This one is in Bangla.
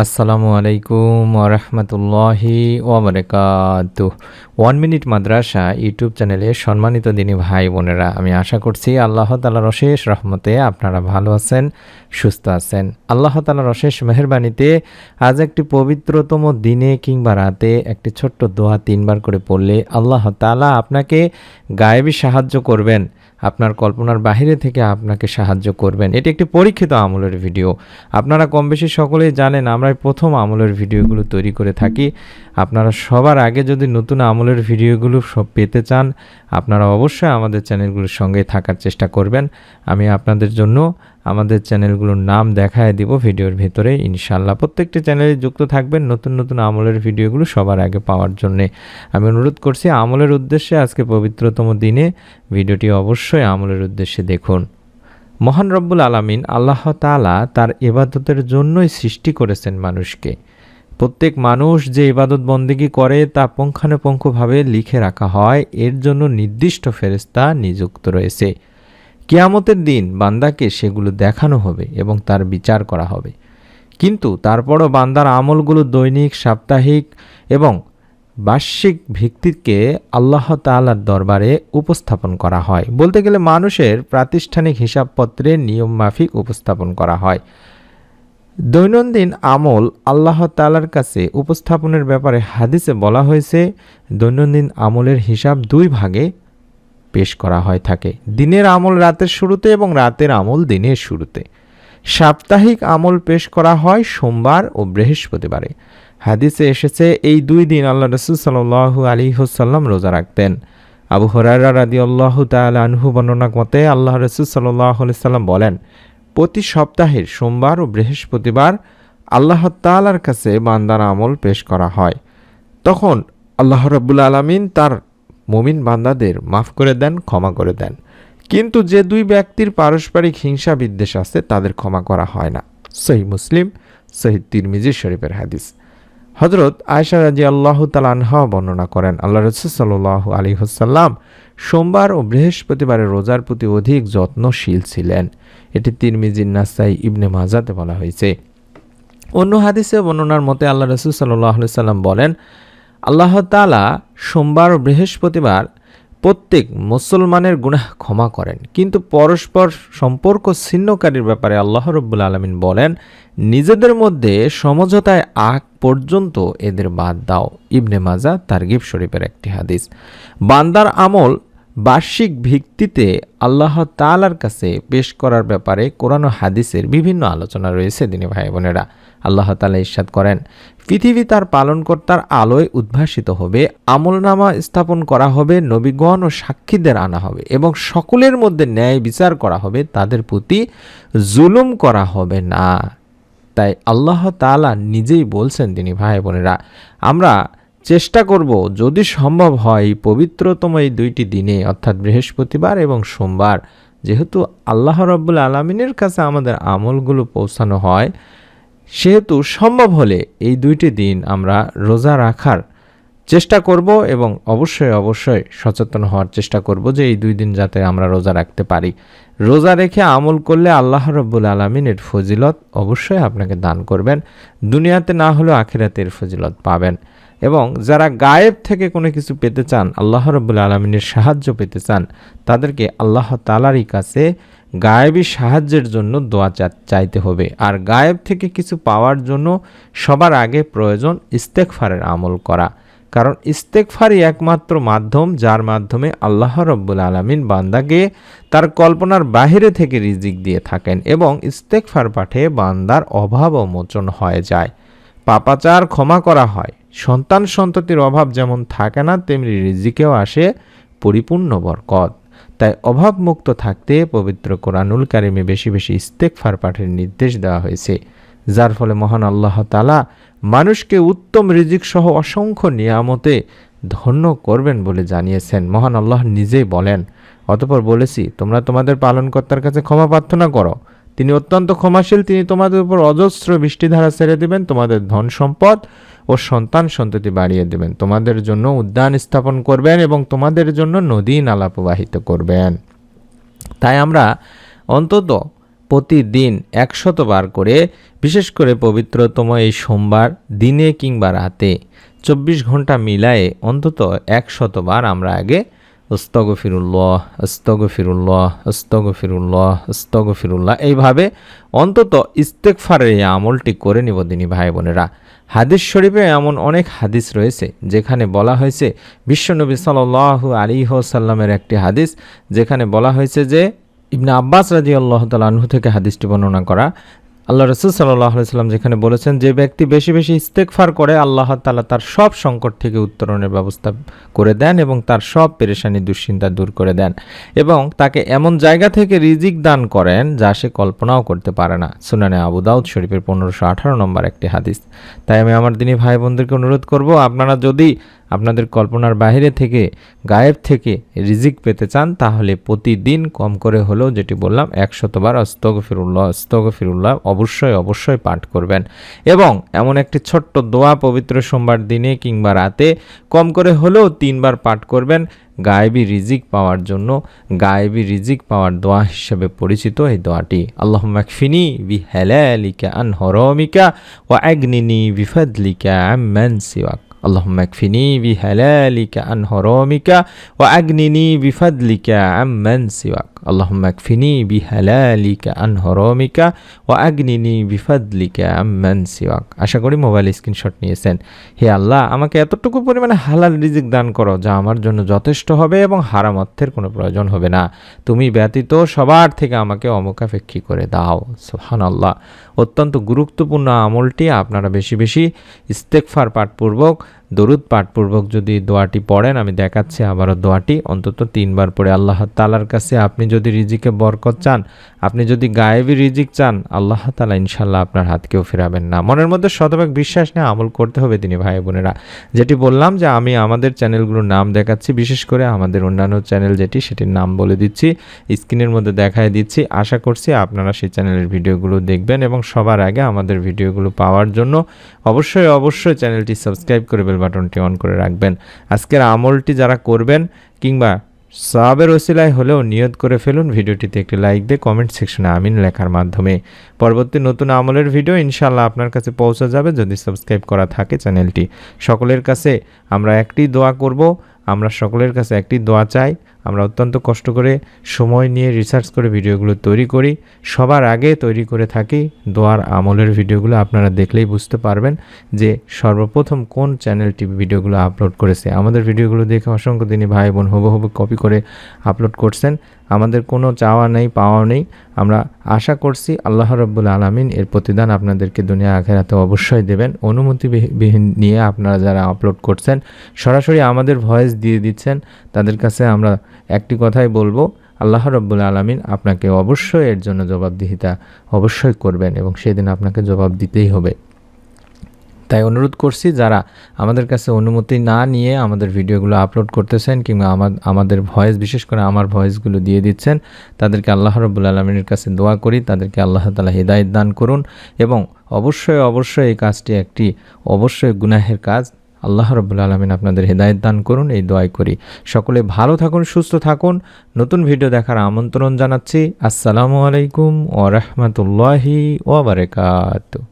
আসসালামু আলাইকুম ওরহমতুল্লাহি ওবরাকাতুহ। 1 মিনিট মাদ্রাসা ইউটিউব চ্যানেলে সম্মানিত দিনী ভাই বোনেরা, আমি আশা করছি আল্লাহ তাআলার অশেষ রহমতে আপনারা ভালো আছেন, সুস্থ আছেন। আল্লাহ তাআলার অশেষ মেহেরবানিতে আজ একটি পবিত্রতম দিনে কিংবা রাতে একটি ছোট্ট দোয়া 3বার করে পড়লে আল্লাহ তাআলা আপনাকে গায়েবী সাহায্য করবেন, আপনার কল্পনার বাহিরে থেকে আপনাকে সাহায্য করবেন। এটি একটি পরীক্ষিত আমলের ভিডিও। আপনারা কম বেশি সকলেই জানেন আমরা প্রথম আমলের ভিডিওগুলো তৈরি করে থাকি। আপনারা সবার আগে যদি নতুন আমলের ভিডিওগুলো সব পেতে চান, আপনারা অবশ্যই আমাদের চ্যানেলগুলোর সঙ্গে থাকার চেষ্টা করবেন। আমি আপনাদের জন্য আমাদের চ্যানেলগুলোর নাম দেখায় দিব ভিডিওর ভিতরে ইনশাআল্লাহ। প্রত্যেকটি চ্যানেলে যুক্ত থাকবেন নতুন নতুন আমলের ভিডিওগুলো সবার আগে পাওয়ার জন্যে। আমি অনুরোধ করছি আমলের উদ্দেশ্যে আজকে পবিত্রতম দিনে ভিডিওটি অবশ্যই আমলের উদ্দেশ্যে দেখুন। মহান রব্বুল আলামিন আল্লাহ তাআলা তার ইবাদতের জন্যই সৃষ্টি করেছেন মানুষকে। প্রত্যেক মানুষ যে ইবাদত বন্দেগী করে তা পুঙ্খানুপুঙ্খভাবে লিখে রাখা হয়, এর জন্য নির্দিষ্ট ফেরেশতা নিযুক্ত রয়েছে। কিয়ামতের দিন বান্দাকে সেগুলো দেখানো হবে এবং তার বিচার করা হবে। কিন্তু তারপরও বান্দার আমলগুলো দৈনিক, সাপ্তাহিক এবং বার্ষিক ভিত্তিকে আল্লাহ তাআলার দরবারে উপস্থাপন করা হয়। বলতে গেলে মানুষের প্রাতিষ্ঠানিক হিসাবপত্রে নিয়ম মাফিক উপস্থাপন করা হয়। দৈনন্দিন আমল আল্লাহ তাআলার কাছে উপস্থাপনের ব্যাপারে হাদিসে বলা হয়েছে, দৈনন্দিন আমলের হিসাব 2 ভাগে পেশ করা হয় থাকে। দিনের আমল রাতের শুরুতে এবং রাতের আমল দিনের শুরুতে। সাপ্তাহিক আমল পেশ করা হয় সোমবার ও বৃহস্পতিবারে। হাদিসে এসেছে এই 2 দিন আল্লাহ রাসূল সাল্লাল্লাহু আলাইহি ওয়াসাল্লাম রোজা রাখতেন। আবু হুরায়রা রাদিয়াল্লাহু তাআলা আনহু বর্ণনা মতে আল্লাহ রাসূল সাল্লাল্লাহু আলাইহি ওয়াসাল্লাম বলেন, প্রতি সপ্তাহের সোমবার ও বৃহস্পতিবার আল্লাহ তাআলার কাছে বান্দার আমল পেশ করা হয়। তখন আল্লাহ রাব্বুল আলামিন তার মুমিন বান্দাদের মাফ করে দেন, ক্ষমা করে দেন। কিন্তু যে 2 ব্যক্তির পারস্পরিক হিংসা বিদ্বেষ আছে তাদের ক্ষমা করা হয় না। সহিহ মুসলিম, সহিহ তিরমিজি শরীফের হাদিস। হযরত আয়েশা রাদিয়াল্লাহু তাআলা আনহা বর্ণনা করেন, আল্লাহ রাসূল সাল্লাল্লাহু আলাইহি ওয়াসাল্লাম সোমবার ও বৃহস্পতিবারের রোজার প্রতি অধিক যত্নশীল ছিলেন। এটি তিরমিজি, নাসাই, ইবনে মাজাতে বলা হয়েছে। অন্য হাদিসে বর্ণনার মতে আল্লাহ রাসূল সাল্লাল্লাহু আলাইহি ওয়াসাল্লাম বলেন, আল্লাহ তাআলা সোমবার ও বৃহস্পতিবার প্রত্যেক মুসলমানের গুনাহ ক্ষমা করেন, কিন্তু পরস্পর সম্পর্ক ছিন্নকারীর ব্যাপারে আল্লাহ রাব্বুল আলামিন বলেন, নিজেদের মধ্যে সমঝোতায় আগ পর্যন্ত এদের বাদ দাও। ইবনে মাজাহ তারগিব শরীফের একটি হাদিস। বান্দার আমল বার্ষিক ভিত্তিতে আল্লাহ তাআলার কাছে পেশ করার ব্যাপারে কোরআন ও হাদিসের বিভিন্ন আলোচনা রয়েছে। দিনী ভাই বোনেরা, আল্লাহ তাআলা ইরশাদ করেন, পৃথিবী তার পালনকর্তার আলোয় উদ্ভাসিত হবে, আমলনামা স্থাপন করা হবে, নবীগণ ও সাক্ষীদের আনা হবে এবং সকলের মধ্যে ন্যায় বিচার করা হবে, তাদের প্রতি জুলুম করা হবে না। তাই আল্লাহ তাআলা নিজেই বলছেন, দিনী ভাই বোনেরা, আমরা চেষ্টা করব যদি সম্ভব হয় পবিত্রতম এই 2টি দিনে অর্থাৎ বৃহস্পতিবার এবং সোমবার, যেহেতু আল্লাহ রাব্বুল আলামিনের কাছে আমাদের আমলগুলো পৌঁছানো হয়, সেহেতু সম্ভব হলে এই 2টি দিন আমরা রোজা রাখার চেষ্টা করব এবং অবশ্যই সচেতন হওয়ার চেষ্টা করব যে এই 2 দিন যাতে আমরা রোজা রাখতে পারি। রোজা রেখে আমল করলে আল্লাহ রাব্বুল আলামিন এর ফজিলত অবশ্যই আপনাকে দান করবেন। দুনিয়াতে না হলেও আখিরাতের ফজিলত পাবেন। এবং যারা গায়েব থেকে কোনো কিছু পেতে চান, আল্লাহ রাব্বুল আলামিনের সাহায্য পেতে চান, তাদেরকে আল্লাহ তাআলারই কাছে গায়েবী সাহায্যের জন্য দোয়া চাইতে হবে। আর গায়েব থেকে কিছু পাওয়ার জন্য সবার আগে প্রয়োজন ইস্তেগফারের আমল করা। কারণ ইস্তেগফারই একমাত্র মাধ্যম যার মাধ্যমে আল্লাহ রাব্বুল আলামিন বান্দাকে তার কল্পনার বাহিরে থেকে রিজিক দিয়ে থাকেন এবং ইস্তেগফার পাঠে বান্দার অভাব মোচন হয়ে যায়, পাপাচার ক্ষমা করা হয়, সন্তান সন্ততির অভাব যেমন থাকে না তেমনি রিজিকেও আসে পরিপূর্ণ বরকত। তাই অভাব মুক্ত থাকতে পবিত্র কোরআনুল কারিমে বেশি বেশি ইস্তেগফার পাঠের নির্দেশ দেওয়া হয়েছে, যার ফলে মহান আল্লাহ তাআলা মানুষকে উত্তম রিজিক সহ অসংখ্য নিয়ামতে ধন্য করবেন বলে জানিয়েছেন। মহান আল্লাহ নিজেই বলেন, অতঃপর বলেছি তোমরা তোমাদের পালনকর্তার কাছে ক্ষমা প্রার্থনা করো, তিনি অত্যন্ত ক্ষমাশীল, তিনি তোমাদের উপর অজস্র বৃষ্টিধারা ছেড়ে দেবেন, তোমাদের ধন সম্পদ ও সন্তান সন্ততি বাড়িয়ে দেবেন, তোমাদের জন্য উদ্যান স্থাপন করবেন এবং তোমাদের জন্য নদী নালা প্রবাহিত করবেন। তাই আমরা অন্তত প্রতিদিন 100 বার করে, বিশেষ করে পবিত্রতম এই সোমবার দিনে কিংবা রাতে 24 ঘন্টা মিলায়ে অন্তত 100 বার আমরা আগে আস্তাগফিরুল্লাহ আস্তাগফিরুল্লাহ আস্তাগফিরুল্লাহ আস্তাগফিরুল্লাহ এইভাবে অন্তত ইস্তেগফারের এই আমলটি করে নিব দিনী ভাই বোনেরা। হাদিস শরীফে এমন অনেক হাদিস রয়েছে যেখানে বলা হয়েছে, বিশ্বনবী সাল্লাল্লাহু আলাইহি ওয়াসাল্লামের একটি হাদিস যেখানে বলা হয়েছে যে, ইবনে আব্বাস রাদিয়াল্লাহু তাআলা আনহু থেকে হাদিসটি বর্ণনা করা, আল্লাহ রাসূল সাল্লাল্লাহু আলাইহি ওয়াসাল্লাম যেখানে বলেছেন, যে ব্যক্তি বেশি বেশি ইস্তেগফার করে আল্লাহ তাআলা তার সব সংকট থেকে উত্তরণের ব্যবস্থা করে দেন এবং তার সব পেরেশানি দুশ্চিন্তা দূর করে দেন এবং তাকে এমন জায়গা থেকে রিজিক দান করেন যা সে কল্পনাও করতে পারে না। সুনানে আবু দাউদ শরীফের 1518 নম্বর একটি হাদিস। তাই আমি আমার দিনী ভাই বোনদেরকে অনুরোধ করব, আপনারা যদি আপনাদের কল্পনার বাইরে থেকে, গায়েব থেকে রিজিক পেতে চান তাহলে প্রতিদিন কম করে হলেও, যেটি বললাম, 100 বার আস্তাগফিরুল্লাহ আস্তাগফিরুল্লাহ অবশ্যই পাঠ করবেন। এবং এমন একটি ছোট্ট দোয়া পবিত্র সোমবার দিনে কিংবা রাতে কম করে হলেও 3 বার পাঠ করবেন, গায়েবী রিজিক পাওয়ার জন্য। গায়েবী রিজিক পাওয়ার দোয়া হিসেবে পরিচিত এই দোয়াটি, আল্লাহুম্মা কফিনি বিহালালিকা আন হারামিকা ওয়া আগনিনি বিফাদলিকা আম্মান সিওয়াক। আল্লাহুম্মা কফিনি বিহালালিকা আন হারামিকা ওয়া আগনিনি বিফাদলিকা আম্মান সিওয়াক। আল্লাহুম্মা কফিনি বিহালালিকা আন হারামিকা ওয়া আগনিনি বিফাদলিকা আম্মান সিওয়াক। আশা করি মোবাইল স্ক্রিনশট নিয়েছেন। হে আল্লাহ, আমাকে এতটুকু পরিমাণে হালাল রিজিক দান করো যা আমার জন্য যথেষ্ট হবে এবং হারাম অর্থের কোনো প্রয়োজন হবে না। তুমি ব্যতীত সবার থেকে আমাকে অমুখাপেক্ষী করে দাও। সুবহানাল্লাহ। অত্যন্ত গুরুত্বপূর্ণ আমলটি। আপনারা বেশি বেশি ইস্তেগফার পাঠপূর্বক, দরুদ পাঠপূর্বক যদি দোয়াটি পড়েন, আমি দেখাচ্ছি আবারও দোয়াটি, অন্তত 3 বার পড়ে আল্লাহ তাআলার কাছে আপনি যদি রিজিকে বরকত চান, আপনি যদি গায়েবী রিজিক চান, আল্লাহ তাআলা ইনশাআল্লাহ আপনার হাতকেও ফেরাবেন না। মনের মধ্যে শতভাগ বিশ্বাস নিয়ে আমল করতে হবে দিনী ভাই বোনেরা। যেটি বললাম যে আমি আমাদের চ্যানেলগুলোর নাম দেখাচ্ছি, বিশেষ করে আমাদের অন্যান্য চ্যানেল যেটি, সেটির নাম বলে দিচ্ছি, স্ক্রিনের মধ্যে দেখায় দিচ্ছি। আশা করছি আপনারা সেই চ্যানেলের ভিডিওগুলো দেখবেন এবং সবার আগে আমাদের ভিডিওগুলো পাওয়ার জন্য অবশ্যই চ্যানেলটি সাবস্ক্রাইব করে বেল বাটনটি অন করে রাখবেন। আজকের আমলটি যারা করবেন কিংবা সওয়াবের ওসিলায় হলেও নিয়ত করে ফেলুন, ভিডিওটিতে একটি লাইক দিয়ে কমেন্ট সেকশনে আমিন লেখার মাধ্যমে। পরবর্তী নতুন আমলের ভিডিও ইনশাআল্লাহ আপনার কাছে পৌঁছে যাবে যদি সাবস্ক্রাইব করা থাকে চ্যানেলটি। সকলের কাছে আমরা একটি দোয়া করব, আমরা সকলের কাছে একটি দোয়া চাই। আমরা অত্যন্ত কষ্ট করে সময় নিয়ে রিসার্চ করে ভিডিওগুলো তৈরি করি, সবার আগে তৈরি করে থাকি দোয়ার আমলের ভিডিওগুলো। আপনারা দেখলেই বুঝতে পারবেন যে সর্বপ্রথম কোন চ্যানেলটি ভিডিওগুলো আপলোড করেছে। আমাদের ভিডিওগুলো দেখে অসংখ্য দিনী ভাই বোন হুবহু কপি করে আপলোড করছেন। আমাদের কোনো চাওয়া নেই, পাওয়া নেই। আমরা আশা করছি আল্লাহ রাব্বুল আলামিন এর প্রতিদান আপনাদেরকে দুনিয়া আখিরাতে অবশ্যই দেবেন। অনুমতিবিহীন নিয়ে আপনারা যারা আপলোড করছেন, সরাসরি আমাদের ভয়েস দিয়ে দিচ্ছেন, তাদের কাছে আমরা একটি কথাই বলবো, আল্লাহ রাব্বুল আলামিন আপনাকে অবশ্যই এর জন্য জবাবদিহিতা অবশ্যই করবেন এবং সেদিন আপনাকে জবাব দিতেই হবে। তাই অনুরোধ করছি, যারা আমাদের কাছে অনুমতি না নিয়ে আমাদের ভিডিওগুলো আপলোড করতেছেন কিংবা আমাদের ভয়েস, বিশেষ করে আমার ভয়েসগুলো দিয়ে দিচ্ছেন, তাদেরকে আল্লাহ রাব্বুল আলামিনের কাছে দোয়া করি, তাদেরকে আল্লাহ তাআলা হিদায়াত দান করুন এবং অবশ্যই এই কাজটি একটি গুনাহের কাজ। আল্লাহ রাব্বুল আলামিন আপনাদের হিদায়াত দান করুন, এই দোয়াই করি। সকলে ভালো থাকুন, সুস্থ থাকুন। নতুন ভিডিও দেখার আমন্ত্রণ জানাচ্ছি। আসসালামু আলাইকুম ওয়া রাহমাতুল্লাহি ওয়া বারাকাতুহু।